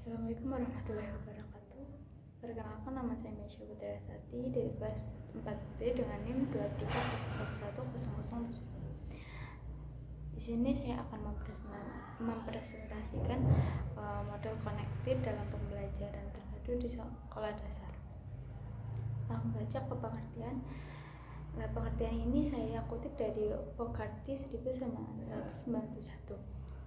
Assalamualaikum warahmatullahi wabarakatuh. Perkenalkan, nama saya Mesya Putriasati dari kelas 4B dengan NIM 23011007. Di sini saya akan mempresentasikan model connected dalam pembelajaran terpadu di sekolah dasar. Langsung saja ke pengertian. Pengertian ini saya kutip dari Fogarty 1991,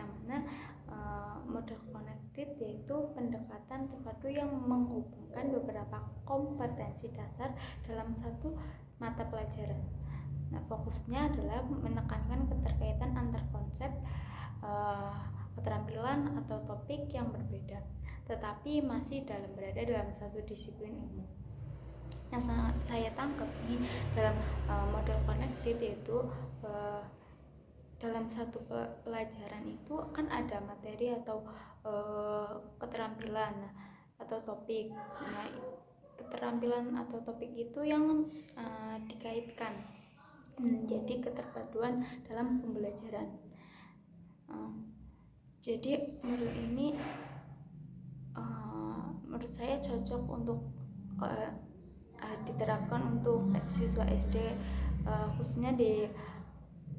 yang mana model connected yaitu pendekatan terpadu yang menghubungkan beberapa kompetensi dasar dalam satu mata pelajaran. Fokusnya adalah menekankan keterkaitan antar konsep, keterampilan atau topik yang berbeda, tetapi masih berada dalam satu disiplin ilmu. Yang saya tangkap nih dalam model connected yaitu dalam satu pelajaran itu kan ada materi atau keterampilan atau topik. Nah, keterampilan atau topik itu yang dikaitkan menjadi keterpaduan dalam pembelajaran. Jadi model ini menurut saya cocok untuk diterapkan untuk siswa SD, khususnya di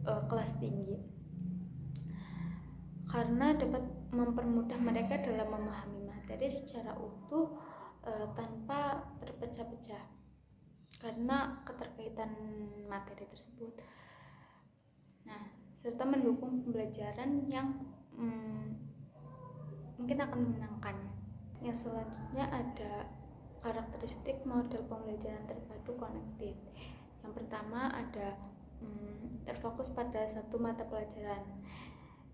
kelas tinggi, karena dapat mempermudah mereka dalam memahami materi secara utuh tanpa terpecah-pecah karena keterkaitan materi tersebut. Nah, serta mendukung pembelajaran yang mungkin akan menyenangkan. Yang selanjutnya ada karakteristik model pembelajaran terpadu connected. Yang pertama ada terfokus pada satu mata pelajaran.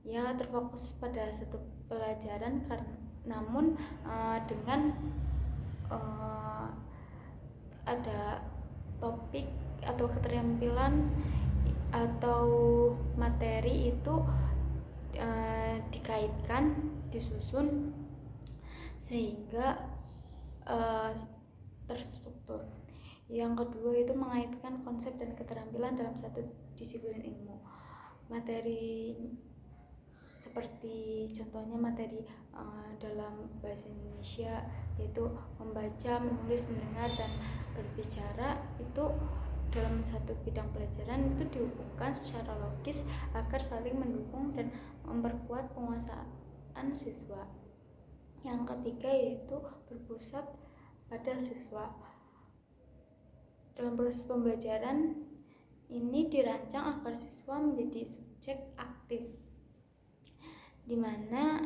Ya, terfokus pada satu pelajaran namun dengan ada topik atau keterampilan atau materi itu dikaitkan, disusun sehingga terstruktur. Yang kedua itu mengaitkan konsep dan keterampilan dalam satu disiplin ilmu. Materi seperti contohnya materi dalam bahasa Indonesia yaitu membaca, menulis, mendengar, dan berbicara itu dalam satu bidang pelajaran itu dihubungkan secara logis agar saling mendukung dan memperkuat penguasaan siswa. Yang ketiga yaitu berpusat pada siswa. Dalam proses pembelajaran ini dirancang agar siswa menjadi subjek aktif, di mana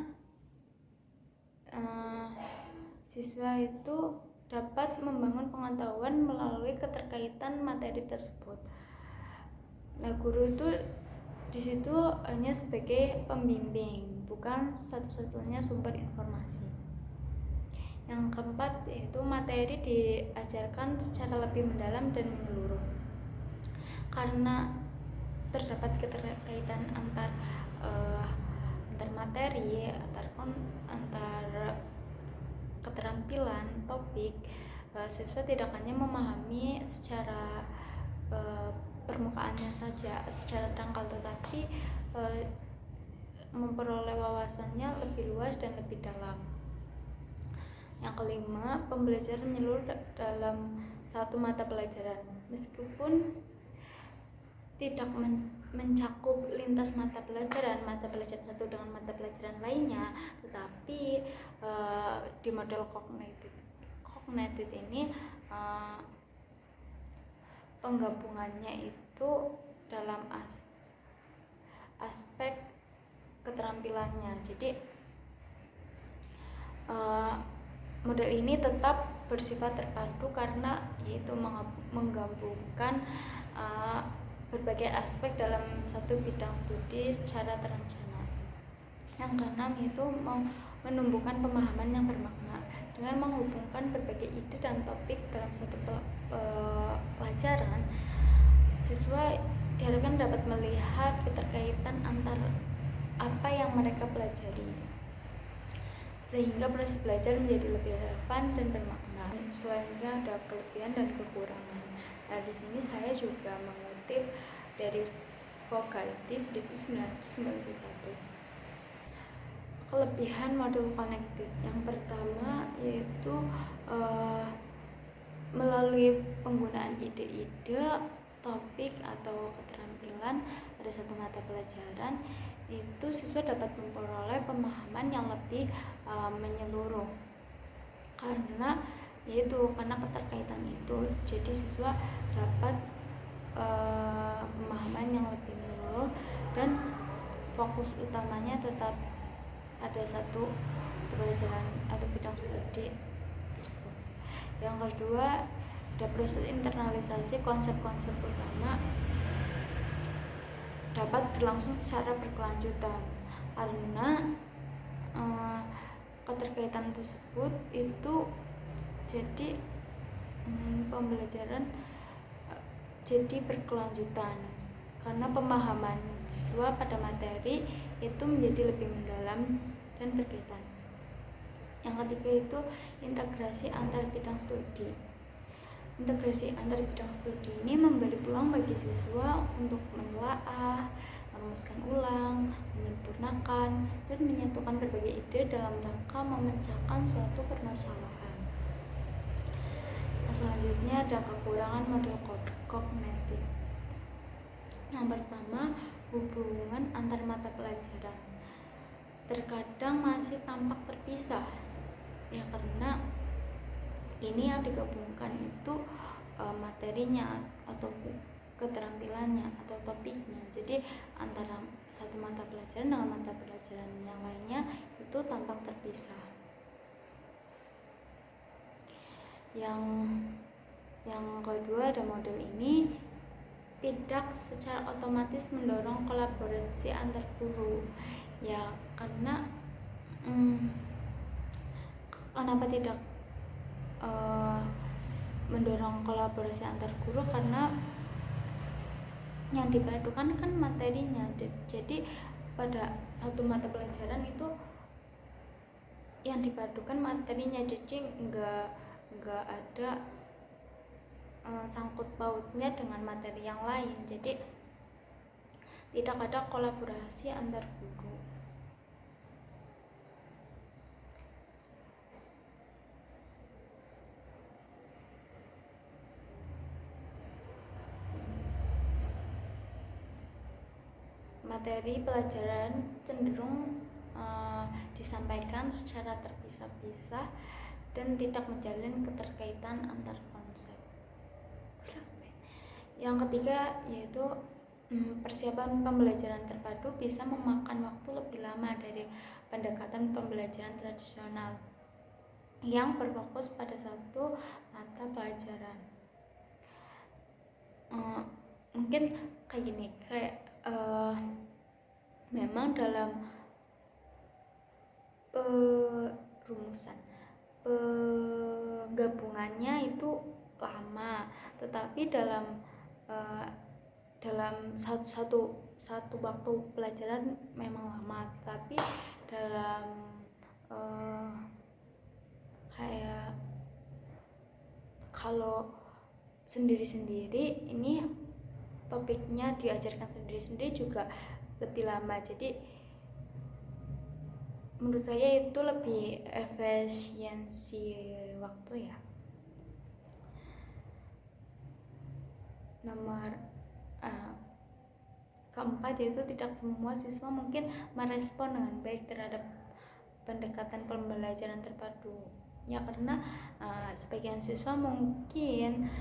siswa itu dapat membangun pengetahuan melalui keterkaitan materi tersebut. Nah, guru itu di situ hanya sebagai pembimbing, bukan satu-satunya sumber informasi. Yang keempat yaitu materi diajarkan secara lebih mendalam dan menyeluruh, karena terdapat keterkaitan antar materi, antar keterampilan, topik. Siswa tidak hanya memahami secara permukaannya saja, secara dangkal, tetapi memperoleh wawasannya lebih luas dan lebih dalam. Yang kelima, pembelajaran menyeluruh dalam satu mata pelajaran. Meskipun tidak mencakup lintas mata pelajaran satu dengan mata pelajaran lainnya, tetapi di model cognitive ini penggabungannya itu dalam aspek keterampilannya. Jadi model ini tetap bersifat terpadu karena yaitu menggabungkan berbagai aspek dalam satu bidang studi secara terencana. Yang keenam itu menumbuhkan pemahaman yang bermakna dengan menghubungkan berbagai ide dan topik dalam satu pelajaran. Siswa diharapkan dapat melihat keterkaitan antar apa yang mereka pelajari, sehingga proses belajar menjadi lebih relevan dan bermakna. Selanjutnya ada kelebihan dan kekurangan. Nah, di sini saya juga mengutip dari Fogarty 1991. kelebihan modul connected. Yang pertama yaitu melalui penggunaan ide-ide, topik atau keterampilan pada satu mata pelajaran, itu siswa dapat memperoleh pemahaman yang lebih menyeluruh karena keterkaitan itu, jadi siswa dapat pemahaman yang lebih menyeluruh dan fokus utamanya tetap ada satu pelajaran atau bidang studi tersebut. Yang kedua, ada proses internalisasi konsep-konsep utama dapat berlangsung secara berkelanjutan karena keterkaitan tersebut itu jadi pembelajaran jadi berkelanjutan karena pemahaman siswa pada materi itu menjadi lebih mendalam dan berkaitan. Yang ketiga itu integrasi antar bidang studi. Integrasi antar bidang studi ini memberi peluang bagi siswa untuk menelaah, merumuskan ulang, menyempurnakan, dan menyatukan berbagai ide dalam rangka memecahkan suatu permasalahan. Nah, selanjutnya ada kekurangan model kognitif. Yang pertama, hubungan antar mata pelajaran terkadang masih tampak terpisah, ya karena ini yang digabungkan itu materinya atau keterampilannya atau topiknya. Jadi antara satu mata pelajaran dengan mata pelajaran yang lainnya itu tampak terpisah. Yang kedua, ada model ini tidak secara otomatis mendorong kolaborasi antar guru, ya karena kenapa tidak mendorong kolaborasi antar guru, karena yang dipadukan kan materinya. Jadi pada satu mata pelajaran itu yang dipadukan materinya, jadi enggak ada sangkut pautnya dengan materi yang lain, jadi tidak ada kolaborasi antar guru. Materi pelajaran cenderung disampaikan secara terpisah-pisah dan tidak menjalin keterkaitan antar konsep. Yang ketiga yaitu persiapan pembelajaran terpadu bisa memakan waktu lebih lama dari pendekatan pembelajaran tradisional yang berfokus pada satu mata pelajaran. Mungkin kayak gini, memang dalam rumusan penggabungannya itu lama, tetapi dalam satu waktu pelajaran memang lama, tetapi dalam kayak kalau sendiri-sendiri ini topiknya diajarkan sendiri-sendiri juga lebih lama. Jadi menurut saya itu lebih efisiensi waktu ya. Nomor keempat yaitu tidak semua siswa mungkin merespon dengan baik terhadap pendekatan pembelajaran terpadu, ya karena sebagian siswa mungkin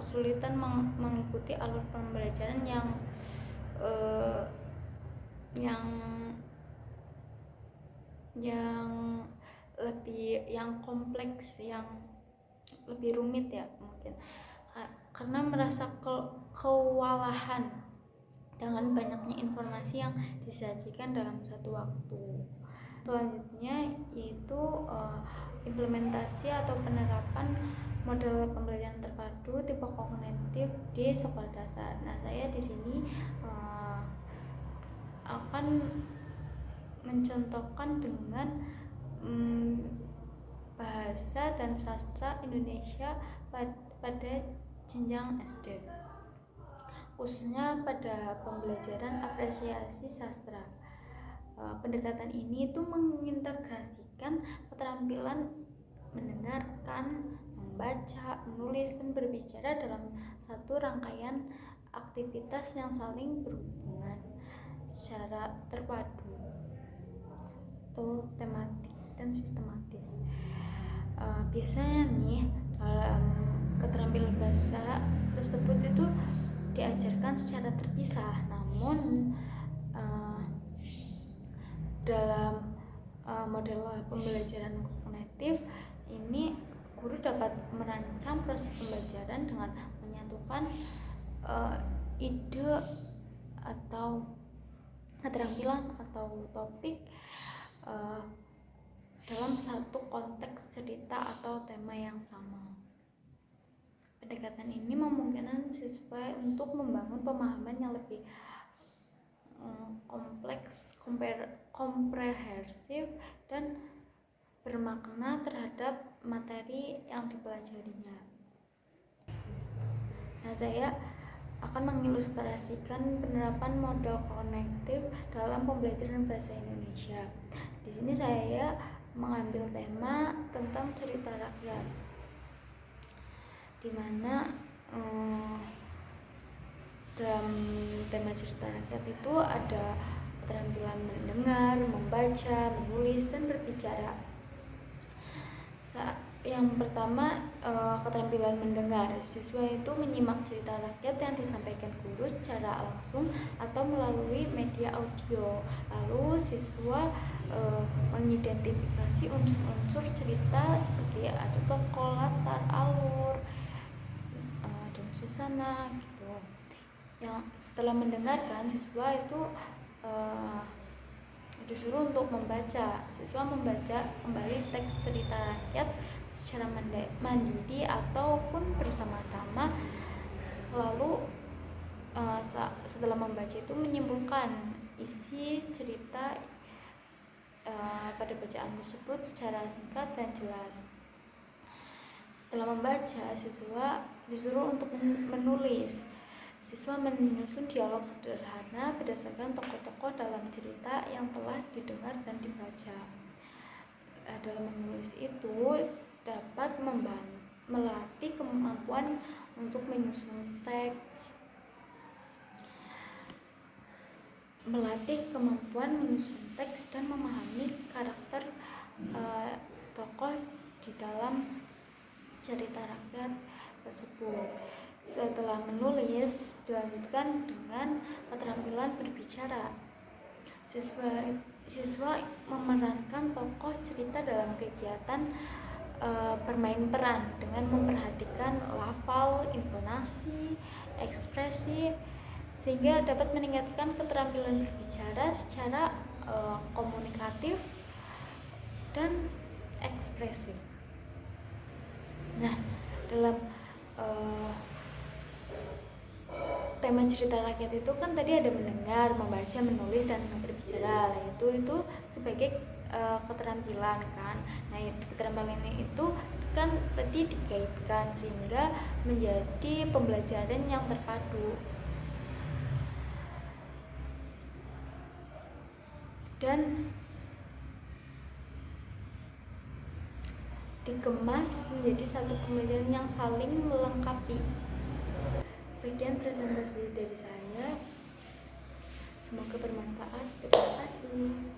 kesulitan mengikuti alur pembelajaran yang kompleks, yang lebih rumit ya, mungkin karena merasa kewalahan dengan banyaknya informasi yang disajikan dalam satu waktu. Selanjutnya yaitu implementasi atau penerapan model pembelajaran terpadu tipe kognitif di sekolah dasar. Nah, saya di sini akan mencontohkan dengan bahasa dan sastra Indonesia pada jenjang SD, khususnya pada pembelajaran apresiasi sastra. Pendekatan ini itu mengintegrasikan keterampilan mendengarkan, membaca, menulis, dan berbicara dalam satu rangkaian aktivitas yang saling berhubungan secara terpadu atau tematik dan sistematis. Biasanya nih dalam keterampilan bahasa tersebut itu diajarkan secara terpisah, namun dalam model pembelajaran kognitif ini guru dapat merancang proses pembelajaran dengan menyatukan ide atau keterampilan atau topik dalam satu konteks cerita atau tema yang sama. Pendekatan ini memungkinkan siswa untuk membangun pemahaman yang lebih kompleks, komprehensif, dan bermakna terhadap materi yang dipelajarinya. Nah, saya akan mengilustrasikan penerapan model kognitif dalam pembelajaran bahasa Indonesia. Di sini saya mengambil tema tentang cerita rakyat, di mana dalam tema cerita rakyat itu ada keterampilan mendengar, membaca, menulis, dan berbicara. Yang pertama, keterampilan mendengar. Siswa itu menyimak cerita rakyat yang disampaikan guru secara langsung atau melalui media audio. Lalu siswa mengidentifikasi unsur-unsur cerita seperti ada tokoh, latar, alur, dan suasana gitu. Yang setelah mendengarkan, siswa itu disuruh untuk membaca. Siswa membaca kembali teks cerita rakyat secara mandiri ataupun bersama-sama. Lalu setelah membaca itu menyimpulkan isi cerita pada bacaan tersebut secara singkat dan jelas. Setelah membaca, siswa disuruh untuk menulis. Siswa menyusun dialog sederhana berdasarkan tokoh-tokoh dalam cerita yang telah didengar dan dibaca. Dalam menulis itu dapat melatih kemampuan untuk menyusun teks, dan memahami karakter tokoh di dalam cerita rakyat tersebut. Setelah menulis, dilanjutkan dengan keterampilan berbicara. Siswa memerankan tokoh cerita dalam kegiatan bermain peran dengan memperhatikan lafal, intonasi, ekspresi, sehingga dapat meningkatkan keterampilan berbicara secara komunikatif dan ekspresif. Nah, dalam tema cerita rakyat itu kan tadi ada mendengar, membaca, menulis, dan berbicara. Itu sebagai keterampilan kan. Nah, keterampilan itu kan tadi dikaitkan sehingga menjadi pembelajaran yang terpadu dan dikemas menjadi satu pembelajaran yang saling melengkapi. Sekian presentasi dari saya, semoga bermanfaat. Terima kasih.